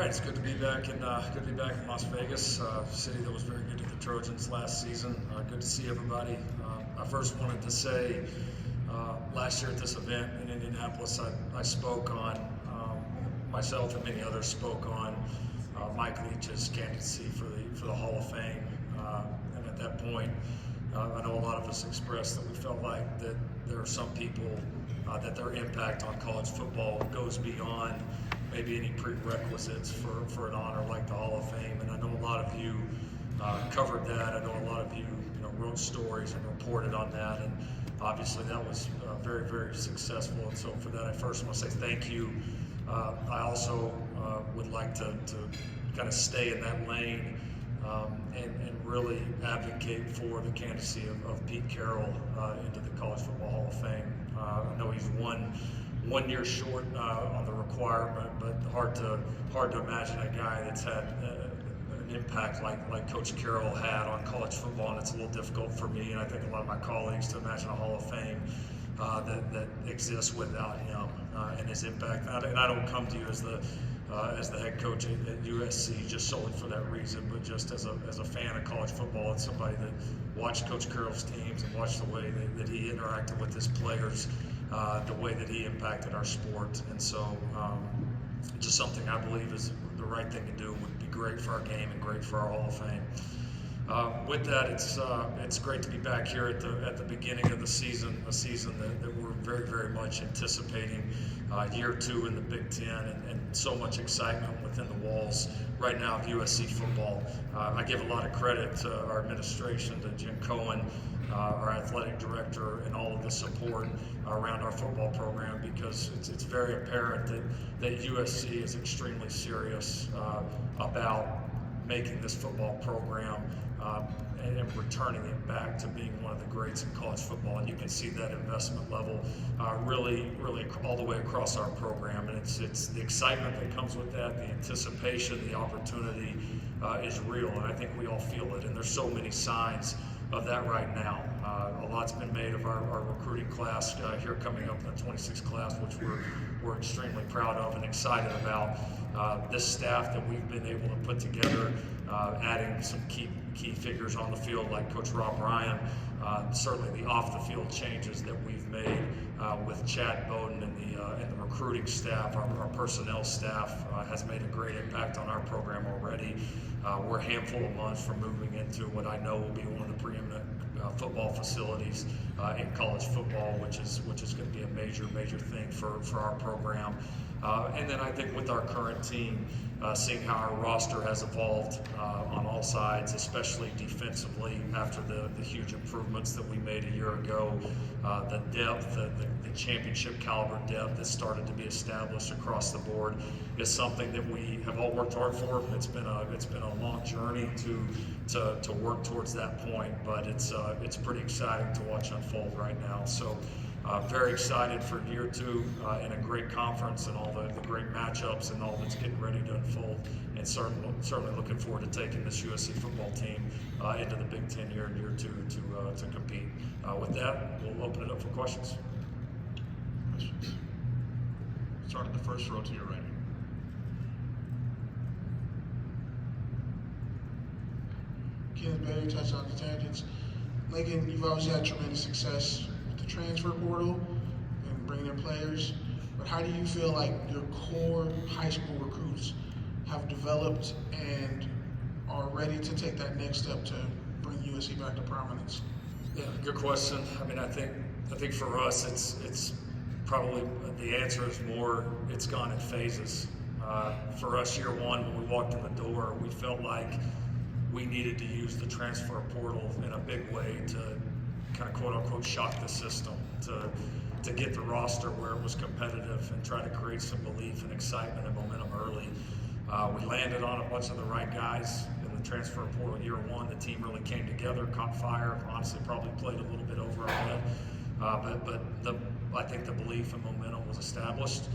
right, it's good to be back in Las Vegas, city that was very good to the Trojans last season. Good to see everybody. I first wanted to say, last year at this event in Indianapolis, I spoke on myself and many others spoke on Mike Leach's candidacy for the Hall of Fame, and at that point, I know a lot of us expressed that we felt like that there are some people that their impact on college football goes beyond maybe any prerequisites for an honor like the Hall of Fame. And I know a lot of you covered that. I know a lot of you, wrote stories and reported on that. And obviously that was very, very successful. And so for that, I first want to say thank you. I also would like to kind of stay in that lane and really advocate for the candidacy of Pete Carroll into the College Football Hall of Fame. I know he's one year short on the requirement, but hard to imagine a guy that's had an impact like Coach Carroll had on college football, and it's a little difficult for me, and I think a lot of my colleagues, to imagine a Hall of Fame that exists without him and his impact. And I don't come to you as the head coach at USC just solely for that reason, but just as a fan of college football and somebody that watched Coach Carroll's teams and watched the way that he interacted with his players, the way that he impacted our sport. And so just something I believe is the right thing to do, would be great for our game and great for our Hall of Fame. With that, it's great to be back here at the beginning of the season, a season that we're very, very much anticipating. Year 2 in the Big Ten, and so much excitement within the walls right now of USC football. I give a lot of credit to our administration, to Jim Cohen, our athletic director, and all of the support around our football program, because it's very apparent that USC is extremely serious about making this football program and returning it back to being one of the greats in college football. And you can see that investment level really all the way across our program. And it's the excitement that comes with that, the anticipation, the opportunity is real, and I think we all feel it. And there's so many signs of that right now. A lot's been made of our recruiting class here coming up in the 26th class, which we're extremely proud of and excited about. This staff that we've been able to put together, adding some key figures on the field like Coach Rob Ryan, certainly the off-the-field changes that we've made with Chad Bowden and the recruiting staff, our personnel staff has made a great impact on our program already. We're a handful of months from moving into what I know will be one of the preeminent football facilities in college football, which is going to be a major thing for our program. And then I think with our current team, seeing how our roster has evolved on all sides, especially defensively after the huge improvements that we made a year ago, the depth, the championship caliber depth that started to be established across the board is something that we have all worked hard for. It's been a long journey to work towards that point, but it's pretty exciting to watch unfold right now. So very excited for year 2 and a great conference and all the great matchups and all that's getting ready to unfold, and certainly looking forward to taking this USC football team into the Big Ten year 2 to compete. With that, we'll open it up for questions. Start at the first row to your right. Kenneth Bailey, touchdown to tangents. Lincoln, you've always had tremendous success with the transfer portal and bringing in players, but how do you feel like your core high school recruits have developed and are ready to take that next step to bring USC back to prominence? Yeah, good question. I mean, I think for us, it's probably the answer is more. It's gone in phases. For us, year 1, when we walked in the door, we felt like we needed to use the transfer portal in a big way to kind of quote unquote shock the system, to get the roster where it was competitive and try to create some belief and excitement and momentum early. We landed on a bunch of the right guys in the transfer portal year 1. The team really came together, caught fire, honestly probably played a little bit over our head. But I think the belief and momentum was established.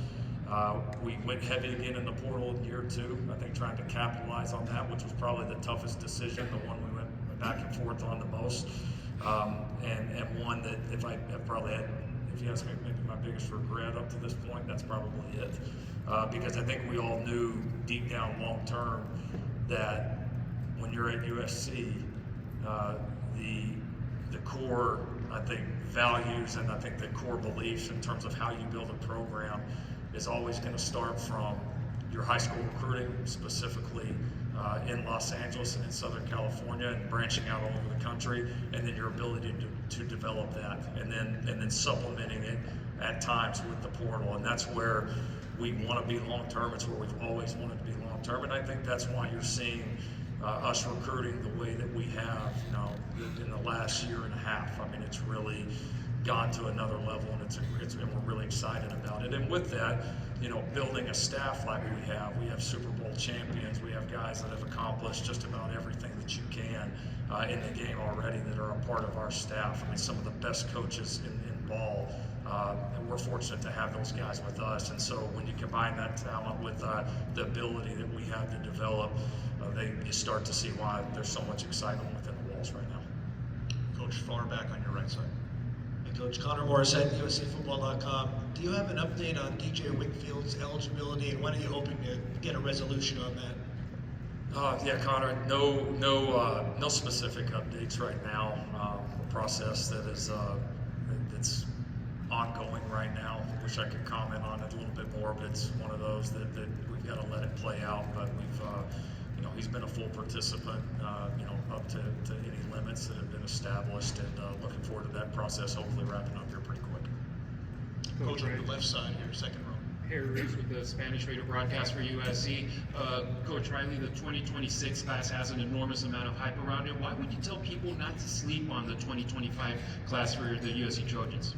We went heavy again in the portal in year 2, I think trying to capitalize on that, which was probably the toughest decision, the one we went back and forth on the most, and one that if I probably had if you ask me, maybe my biggest regret up to this point, that's probably it. Because I think we all knew deep down long term that when you're at USC, the core, I think, values and I think the core beliefs in terms of how you build a program is always going to start from your high school recruiting, specifically in Los Angeles and in Southern California, and branching out all over the country, and then your ability to develop that, and then supplementing it at times with the portal, and that's where we want to be long term. It's where we've always wanted to be long term, and I think that's why you're seeing us recruiting the way that we have, in the last year and a half. I mean, it's really gone to another level, and and we're really excited about it. And with that, building a staff like we have Super Bowl champions, we have guys that have accomplished just about everything that you can in the game already that are a part of our staff. I mean, some of the best coaches in ball, and we're fortunate to have those guys with us. And so when you combine that talent with the ability that we have to develop, you start to see why there's so much excitement within the walls right now. Coach, far back on your right side. Hey, Coach, Connor Morissette, USCFootball.com. Do you have an update on DJ Wickfield's eligibility, and when are you hoping to get a resolution on that? Yeah, Connor, no specific updates right now. A process that is that's ongoing right now. I wish I could comment on it a little bit more, but it's one of those that we've got to let it play out. But we've he's been a full participant, up to any limits that have been established, and looking forward to that process hopefully wrapping up here pretty quick. Coach, on the left side here, second row. Harry Riggs with the Spanish radio broadcast for USC. Coach Riley, the 2026 class has an enormous amount of hype around it. Why would you tell people not to sleep on the 2025 class for the USC Trojans?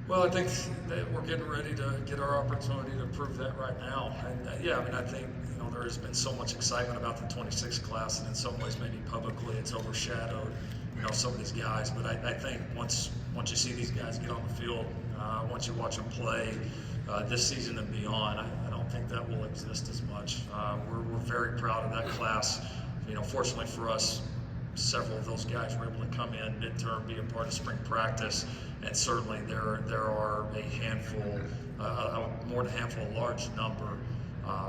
Well, I think that we're getting ready to get our opportunity to prove that right now. And I think there has been so much excitement about the 26 class, and in some ways maybe publicly it's overshadowed some of these guys. But I think once you see these guys get on the field, once you watch them play this season and beyond, I don't think that will exist as much. We're very proud of that class. Fortunately for us, several of those guys were able to come in midterm, be a part of spring practice, and certainly there are a handful, more than a handful, a large number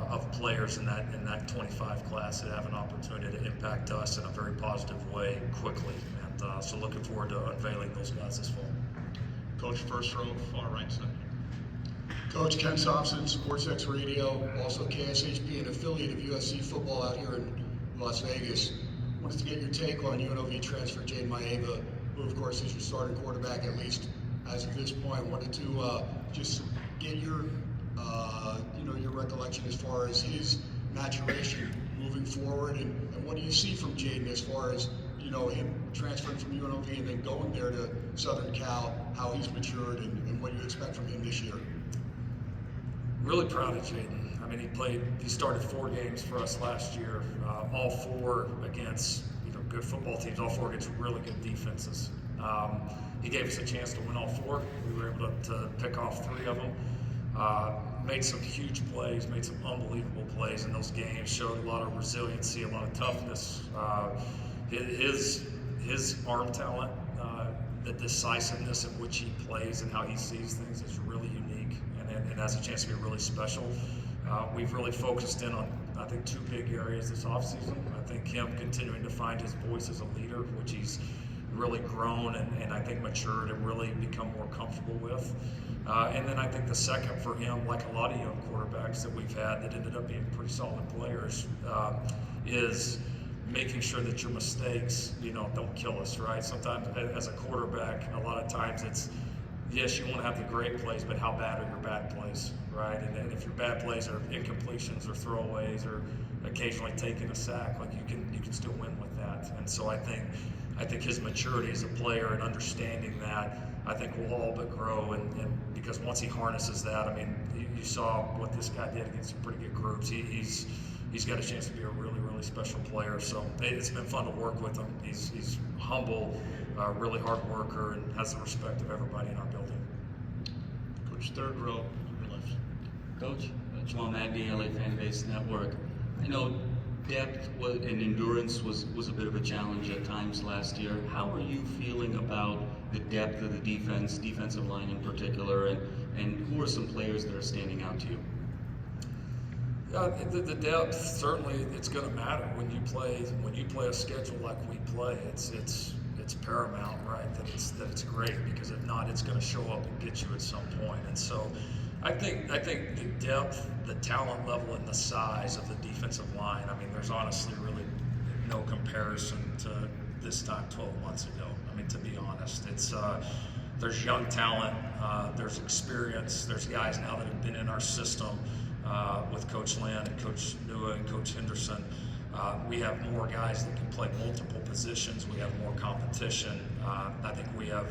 of players in that 25 class that have an opportunity to impact us in a very positive way quickly. And so looking forward to unveiling those guys this fall. Coach, first row, far right side. Coach Ken Thompson, SportsX Radio, also KSHP, an affiliate of USC football out here in Las Vegas. Wanted to get your take on UNLV transfer Jaden Mava, who of course is your starting quarterback at least as of this point. Wanted to just get your your recollection as far as his maturation moving forward, and what do you see from Jaden as far as him transferring from UNLV and then going there to Southern Cal, how he's matured, and what you expect from him this year? Really proud of Jaden. I mean, he started 4 games for us last year, all 4 against good football teams, all 4 against really good defenses. He gave us a chance to win all 4. We were able to pick off 3 of them. Made some huge plays, made some unbelievable plays in those games, showed a lot of resiliency, a lot of toughness. His arm talent, the decisiveness in which he plays and how he sees things is really unique, and has a chance to be really special. We've really focused in on, I think, 2 big areas this offseason. I think him continuing to find his voice as a leader, which he's really grown and I think matured and really become more comfortable with. And then I think the second for him, like a lot of young quarterbacks that we've had that ended up being pretty solid players, is making sure that your mistakes, don't kill us, right? Sometimes as a quarterback, a lot of times it's, yes, you want to have the great plays, but how bad are your bad plays, right? And if your bad plays are incompletions or throwaways or occasionally taking a sack, like you can still win with that. And so I think his maturity as a player and understanding that, I think will all but grow. And because once he harnesses that, I mean, you saw what this guy did against some pretty good groups. He's got a chance to be a really, really special player. So it's been fun to work with him. He's humble, really hard worker, and has the respect of everybody in our building. Coach, third row, on your left. Coach, Jamal Magny, LA Fanbase Network. I know depth and endurance was a bit of a challenge at times last year. How are you feeling about the depth of the defensive line in particular, and who are some players that are standing out to you? The depth, certainly it's going to matter when you play a schedule like we play. It's paramount, right? That it's great, because if not, it's going to show up and get you at some point. And so I think the depth, the talent level, and the size of the defensive line, I mean, there's honestly really no comparison to this time 12 months ago. I mean, to be honest, there's young talent, there's experience, there's guys now that have been in our system with Coach Lynn and Coach Nua and Coach Henderson. We have more guys that can play multiple positions. We have more competition. I think we have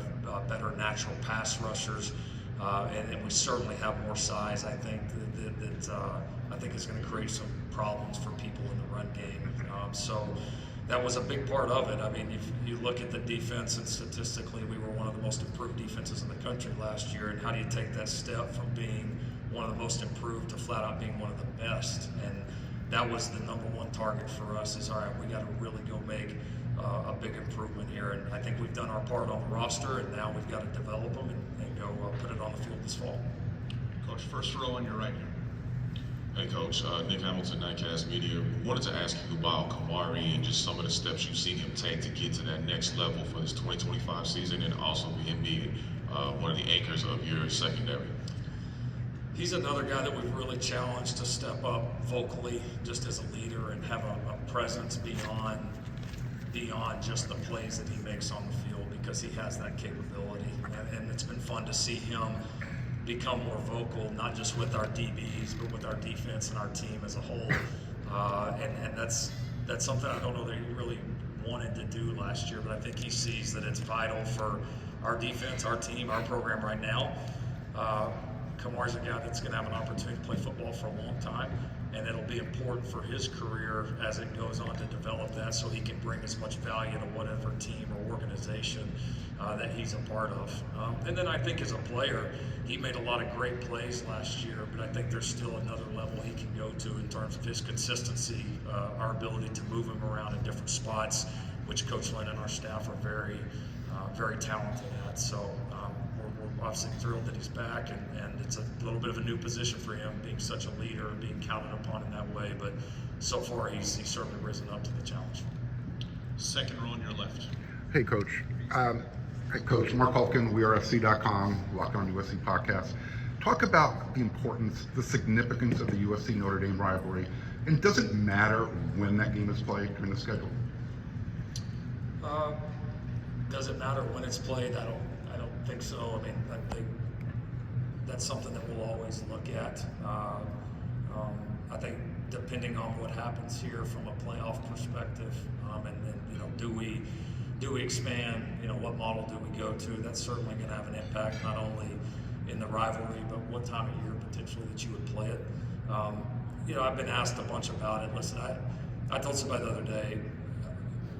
better natural pass rushers, and we certainly have more size. I think that is going to create some problems for people in the run game. So that was a big part of it. I mean, if you look at the defense, and statistically, we were one of the most improved defenses in the country last year. And how do you take that step from being one of the most improved to flat out being one of the best? And that was the number one target for us, is all right, we got to really go make a big improvement here. And I think we've done our part on the roster, and now we've got to develop them and go put it on the field this fall. Coach, first row on your right here. Hey Coach, Nick Hamilton, Nightcast Media. Wanted to ask you about Kamari and just some of the steps you've seen him take to get to that next level for this 2025 season, and also him being one of the anchors of your secondary. He's another guy that we've really challenged to step up vocally, just as a leader, and have a presence beyond just the plays that he makes on the field, because he has that capability. And it's been fun to see him become more vocal, not just with our DBs, but with our defense and our team as a whole. And that's something I don't know that he really wanted to do last year, but I think he sees that it's vital for our defense, our team, our program right now. Kamar's a guy that's going to have an opportunity to play football for a long time, and it'll be important for his career as it goes on to develop that, so he can bring as much value to whatever team or organization that he's a part of. And then I think as a player, he made a lot of great plays last year, but I think there's still another level he can go to in terms of his consistency, our ability to move him around in different spots, which Coach Lynn and our staff are very talented at. So we're obviously thrilled that he's back, and it's a little bit of a new position for him, being such a leader and being counted upon in that way. But so far, he's certainly risen up to the challenge. Second row on your left. Hey, Coach. Hey, Coach. Mark Holkin, WeAreFC.com, Locked On USC podcast. Talk about the importance, the significance of the USC Notre Dame rivalry, and does it matter when that game is played during the schedule? Does it matter when it's played? I don't think so. I mean, I think that's something that we'll always look at. I think depending on what happens here from a playoff perspective, and do we expand? What model do we go to? That's certainly going to have an impact, not only in the rivalry, but what time of year potentially that you would play it. I've been asked a bunch about it. Listen, I told somebody the other day,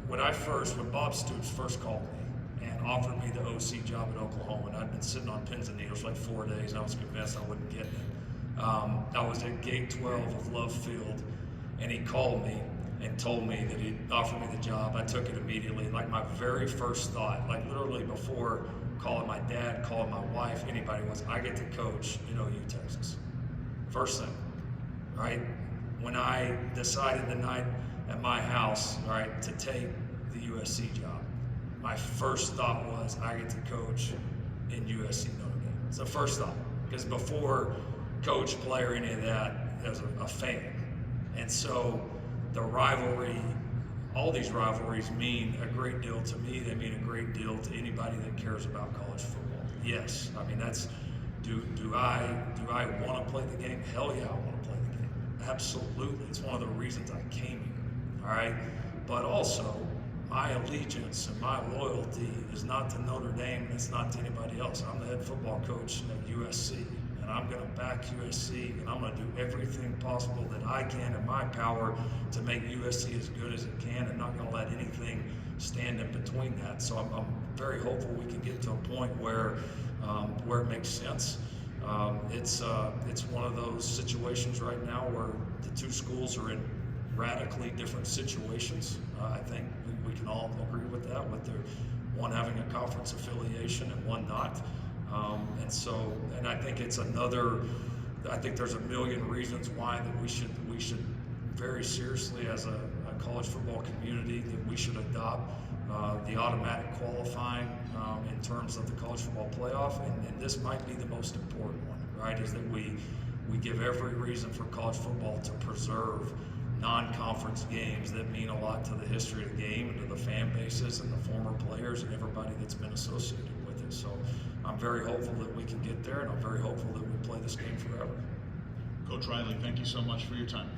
when Bob Stoops first called me and offered me the OC job at Oklahoma, and I'd been sitting on pins and needles for like 4 days, and I was convinced I wouldn't get it. I was at gate 12 of Love Field, and he called me and told me that he'd offered me the job. I took it immediately. Like, my very first thought, like literally before calling my dad, calling my wife, anybody, was, I get to coach in OU, Texas. First thing, right? When I decided the night at my house, right, to take the USC job, my first thought was, I get to coach in USC Notre Dame. It's the first thought, because before coach, player, any of that, as a fan. And so the rivalry, all these rivalries mean a great deal to me. They mean a great deal to anybody that cares about college football. Yes, I mean, that's, do I want to play the game? Hell yeah, I want to play the game. Absolutely. It's one of the reasons I came here, all right? But also, my allegiance and my loyalty is not to Notre Dame, and it's not to anybody else. I'm the head football coach at USC, and I'm going to back USC, and I'm going to do everything possible that I can in my power to make USC as good as it can, and not going to let anything stand in between that. So I'm very hopeful we can get to a point where it makes sense. It's one of those situations right now where the two schools are in radically different situations. I think we can all agree with that, with their one having a conference affiliation and one not. And I think it's another. I think there's a million reasons why that we should very seriously as a college football community that we should adopt the automatic qualifying in terms of the college football playoff, and this might be the most important one, right? Is that we give every reason for college football to preserve non-conference games that mean a lot to the history of the game and to the fan bases and the former players and everybody that's been associated with it. So I'm very hopeful that we can get there, and I'm very hopeful that we play this game forever. Coach Riley, thank you so much for your time.